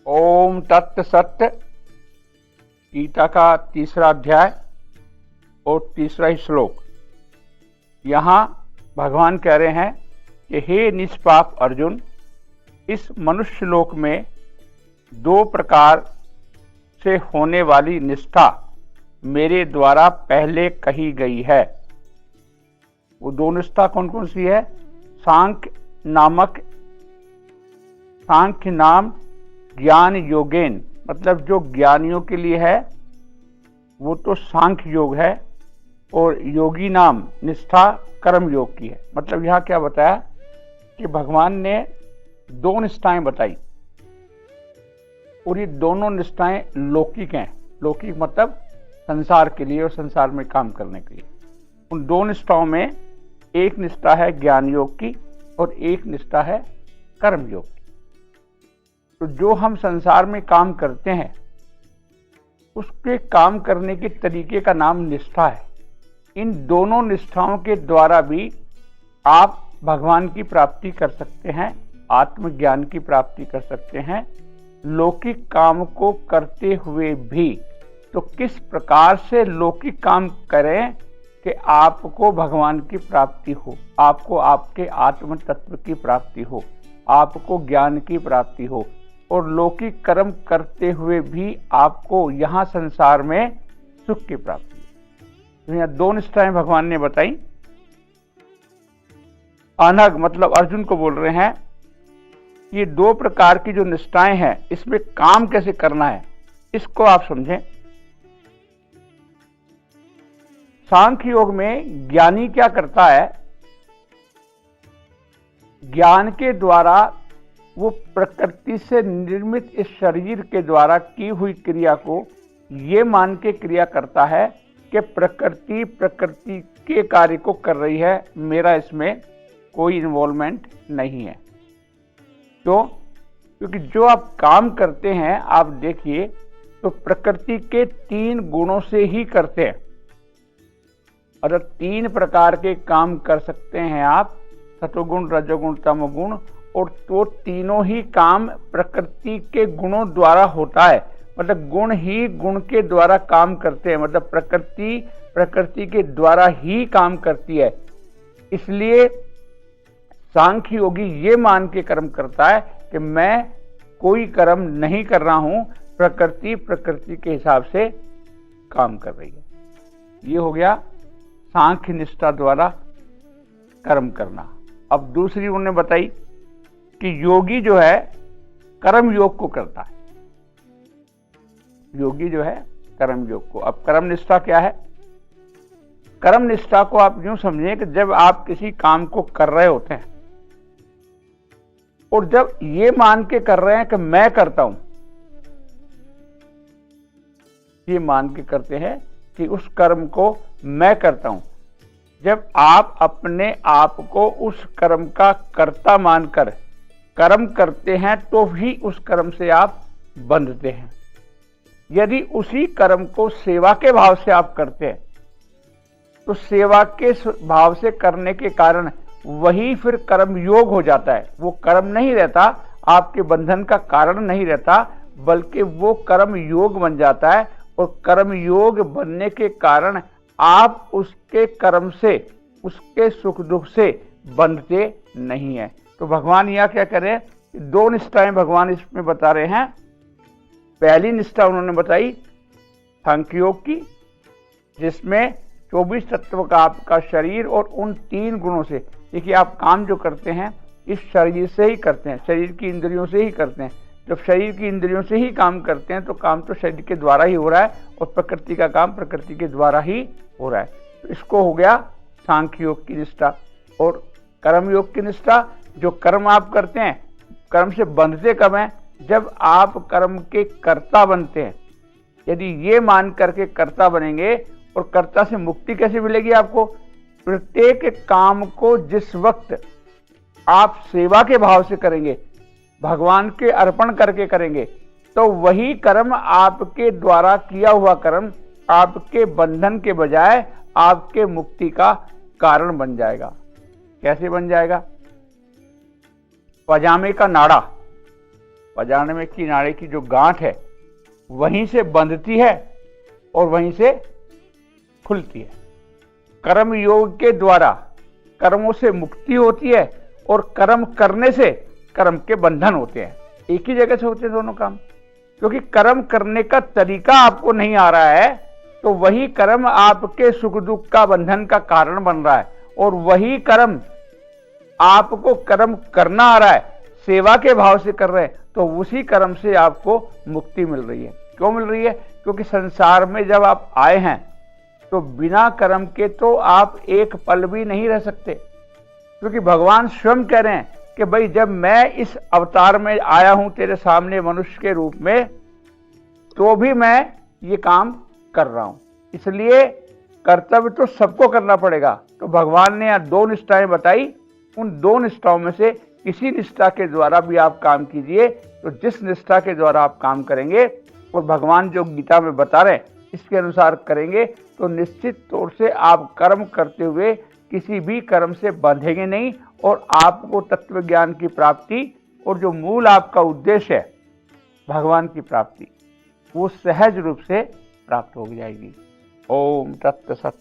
ओम तत्त सत्य गीता का 3रा अध्याय और 3रा ही श्लोक। यहाँ भगवान कह रहे हैं कि हे निष्पाप अर्जुन, इस मनुष्य लोक में 2 प्रकार से होने वाली निष्ठा मेरे द्वारा पहले कही गई है। वो 2 निष्ठा कौन कौन सी है? सांख्य नाम ज्ञान योगेन, मतलब जो ज्ञानियों के लिए है वो तो सांख्य योग है, और योगी नाम निष्ठा कर्म योग की है। मतलब यहाँ क्या बताया कि भगवान ने 2 निष्ठाएं बताई, और ये दोनों निष्ठाएं लौकिक हैं। लौकिक मतलब संसार के लिए और संसार में काम करने के लिए। उन 2 निष्ठाओं में एक निष्ठा है ज्ञान योग की और एक निष्ठा है कर्म योग की। तो जो हम संसार में काम करते हैं उसके काम करने के तरीके का नाम निष्ठा है। इन दोनों निष्ठाओं के द्वारा भी आप भगवान की प्राप्ति कर सकते हैं, आत्मज्ञान की प्राप्ति कर सकते हैं। लौकिक काम को करते हुए भी तो किस प्रकार से लौकिक काम करें कि आपको भगवान की प्राप्ति हो, आपको आपके आत्म तत्व की प्राप्ति हो, आपको ज्ञान की प्राप्ति हो, और लौकिक कर्म करते हुए भी आपको यहाँ संसार में सुख की प्राप्ति हो। तो यहाँ 2 निष्ठाएं भगवान ने बताई। अनग मतलब अर्जुन को बोल रहे हैं, ये 2 प्रकार की जो निष्ठाएं हैं इसमें काम कैसे करना है इसको आप समझें। सांख्य योग में ज्ञानी क्या करता है? ज्ञान के द्वारा वो प्रकृति से निर्मित इस शरीर के द्वारा की हुई क्रिया को ये मान के क्रिया करता है कि प्रकृति के कार्य को कर रही है, मेरा इसमें कोई इन्वॉल्वमेंट नहीं है। क्योंकि जो आप काम करते हैं, आप देखिए तो प्रकृति के 3 गुणों से ही करते हैं। अगर 3 प्रकार के काम कर सकते हैं आप, सतोगुण, रजोगुण, तमोगुण, और तो तीनों ही काम प्रकृति के गुणों द्वारा होता है। मतलब गुण ही गुण के द्वारा काम करते हैं, मतलब प्रकृति के द्वारा ही काम करती है। इसलिए सांख्य योगी ये मान के कर्म करता है कि मैं कोई कर्म नहीं कर रहा हूं, प्रकृति के हिसाब से काम कर रही है। ये हो गया सांख्य निष्ठा द्वारा कर्म करना। अब दूसरी उन्होंने बताई कि योगी जो है कर्म योग को करता है। योगी जो है कर्म योग को। अब कर्म निष्ठा क्या है? कर्म निष्ठा को आप यूं समझें कि जब आप किसी काम को कर रहे होते हैं और जब ये मान के कर रहे हैं कि मैं करता हूं, ये मान के करते हैं कि उस कर्म को मैं करता हूं। जब आप अपने आप को उस कर्म का कर्ता मानकर कर्म करते हैं तो भी उस कर्म से आप बंधते हैं। यदि उसी कर्म को सेवा के भाव से आप करते हैं तो सेवा के भाव से करने के कारण वही फिर कर्म योग हो जाता है। वो कर्म नहीं रहता, आपके बंधन का कारण नहीं रहता, बल्कि वो कर्म योग बन जाता है, और कर्म योग बनने के कारण आप उसके कर्म से, उसके सुख दुख से बंधते नहीं है। तो भगवान यहाँ क्या करें, 2 निष्ठाएं भगवान इसमें बता रहे हैं। पहली निष्ठा उन्होंने बताई सांख्य योग की, जिसमें 24 तत्व का आपका शरीर और उन 3 गुणों से। देखिए आप काम जो करते हैं इस शरीर से ही करते हैं, शरीर की इंद्रियों से ही करते हैं। जब शरीर की इंद्रियों से ही काम करते हैं तो काम तो शरीर के द्वारा ही हो रहा है, और प्रकृति का काम प्रकृति के द्वारा ही हो रहा है। तो इसको हो गया सांख्य योग की निष्ठा। और कर्म योग की निष्ठा, जो कर्म आप करते हैं कर्म से बंधते कब हैं? जब आप कर्म के कर्ता बनते हैं। यदि ये मान करके कर्ता बनेंगे, और कर्ता से मुक्ति कैसे मिलेगी आपको? प्रत्येक काम को जिस वक्त आप सेवा के भाव से करेंगे, भगवान के अर्पण करके करेंगे, तो वही कर्म आपके द्वारा किया हुआ कर्म आपके बंधन के बजाय आपके मुक्ति का कारण बन जाएगा। कैसे बन जाएगा? पजामे का नाड़ा पजामे की नाड़ी की जो गांठ है वहीं से बंधती है और वहीं से खुलती है। कर्म योग के द्वारा कर्मों से मुक्ति होती है और कर्म करने से कर्म के बंधन होते हैं। एक ही जगह से होते हैं दोनों काम। क्योंकि कर्म करने का तरीका आपको नहीं आ रहा है तो वही कर्म आपके सुख दुख का बंधन का कारण बन रहा है, और वही कर्म आपको कर्म करना आ रहा है, सेवा के भाव से कर रहे हैं, तो उसी कर्म से आपको मुक्ति मिल रही है। क्यों मिल रही है? क्योंकि संसार में जब आप आए हैं तो बिना कर्म के तो आप एक पल भी नहीं रह सकते। क्योंकि भगवान स्वयं कह रहे हैं कि भाई जब मैं इस अवतार में आया हूं तेरे सामने मनुष्य के रूप में, तो भी मैं ये काम कर रहा हूं। इसलिए कर्तव्य तो सबको करना पड़ेगा। तो भगवान ने यहाँ 2 निष्ठाएं बताई, उन 2 निष्ठाओं में से किसी निष्ठा के द्वारा भी आप काम कीजिए। तो जिस निष्ठा के द्वारा आप काम करेंगे और भगवान जो गीता में बता रहे हैं इसके अनुसार करेंगे तो निश्चित तौर से आप कर्म करते हुए किसी भी कर्म से बंधेंगे नहीं, और आपको तत्व ज्ञान की प्राप्ति और जो मूल आपका उद्देश्य है भगवान की प्राप्ति, वो सहज रूप से प्राप्त हो जाएगी। ओम तत्सत।